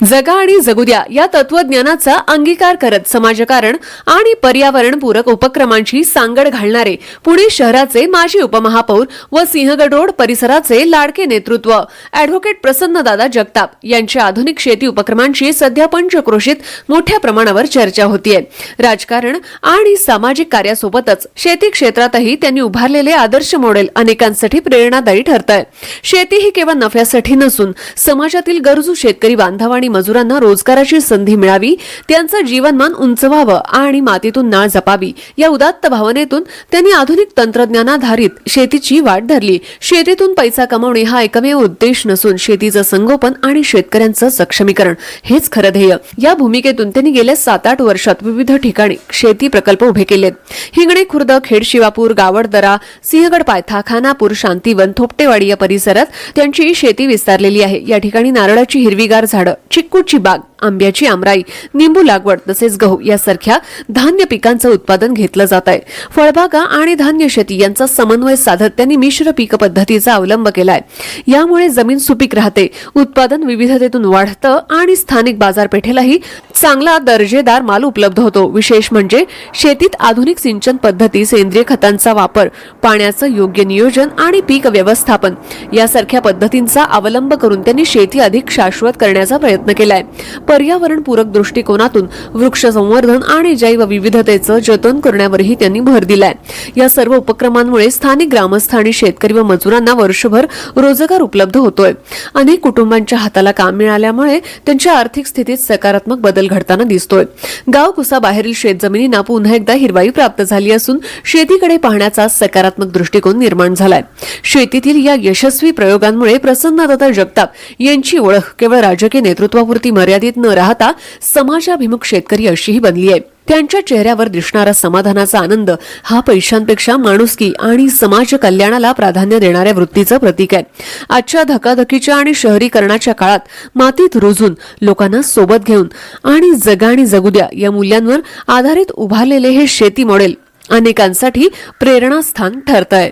जगा आणि जगू द्या या तत्वज्ञानाचा अंगीकार करत समाजकारण आणि पर्यावरणपूरक उपक्रमांची सांगड घालणारे पुणे शहराचे माजी उपमहापौर व सिंहगड रोड परिसराचे लाडके नेतृत्व अॅडव्होकेट प्रसन्नदादा जगताप यांच्या आधुनिक शेती उपक्रमांची सध्या पंचक्रोशीत मोठ्या प्रमाणावर चर्चा होतीये। राजकारण आणि सामाजिक कार्यासोबतच शेती क्षेत्रातही त्यांनी उभारलेले आदर्श मॉडेल अनेकांसाठी प्रेरणादायी ठरतंय। शेती ही केवळ नफ्यासाठी नसून समाजातील गरजू शेतकरी बांधव आणि मजुरांना रोजगाराची संधी मिळावी, त्यांचं जीवनमान उंच व्हावं आणि मातीतून नाळ जपावी या उदात्त भावनेतून त्यांनी आधुनिक तंत्रज्ञानाधारित शेतीची वाट धरली। शेतीतून पैसा कमावणे हा एकमेव उद्देश नसून शेतीचं संगोपन आणि शेतकऱ्यांचं सक्षमीकरण हेच खरं ध्येय। या भूमिकेतून त्यांनी गेल्या 7-8 वर्षात विविध ठिकाणी शेती प्रकल्प उभे केलेत। हिंगणे खुर्द, खेड शिवापूर, गावडदरा, सिंहगड पायथा, खानापूर, शांतीवन, थोपटेवाडी या परिसरात त्यांची शेती विस्तारलेली आहे। या ठिकाणी नारळाची हिरवीगार झाडं, चिक्कूची बाग, आंब्याची आमराई, निंबू लागवड तसेच गहू यासारख्या धान्य पिकांचं उत्पादन घेतलं जात आहे। फळबागा आणि धान्य शेती यांचा समन्वय साधत त्यांनी मिश्र पीक पद्धतीचा अवलंब केलाय। यामुळे जमीन सुपीक राहते, उत्पादन विविधतेतून वाढतं आणि स्थानिक बाजारपेठेलाही चांगला दर्जेदार माल उपलब्ध होतो। विशेष म्हणजे शेतीत आधुनिक सिंचन पद्धती, सेंद्रिय खतांचा वापर, पाण्याचं योग्य नियोजन आणि पीक व्यवस्थापन यासारख्या पद्धतींचा अवलंब करून त्यांनी शेती अधिक शाश्वत करण्याचा प्रयत्न केलाय। पर्यावरणपूरक दृष्टिकोनातून वृक्ष संवर्धन आणि जैव विविधतेचं जतन करण्यावरही त्यांनी भर दिलाय। या सर्व उपक्रमांमुळे स्थानिक ग्रामस्थ आणि शेतकरी व मजुरांना वर्षभर रोजगार उपलब्ध होतोय। अनेक कुटुंबांच्या हाताला काम मिळाल्यामुळे त्यांच्या आर्थिक स्थितीत सकारात्मक बदल घडताना दिसतोय। गाव कुसाबाहेरील शेतजमिनींना पुन्हा एकदा हिरवाई प्राप्त झाली असून शेतीकडे पाहण्याचा सकारात्मक दृष्टिकोन निर्माण झालाय। शेतीतील या यशस्वी प्रयोगांमुळे प्रसन्नदादा जगताप यांची ओळख केवळ राजकीय नेतृत्वापुरती मर्यादित न राहता समाजाभिमुख शेतकरी अशीही बनली आहे। त्यांच्या चेहऱ्यावर दिसणारा समाधानाचा आनंद हा पैशांपेक्षा माणुसकी आणि समाज कल्याणाला प्राधान्य देणाऱ्या वृत्तीचं प्रतीक आहे। आजच्या धकाधकीच्या आणि शहरीकरणाच्या काळात मातीत रुजून लोकांना सोबत घेऊन आणि जगा आणि जगू द्या या मूल्यांवर आधारित उभारलेले हे शेती मॉडेल अनेकांसाठी प्रेरणास्थान ठरतंय।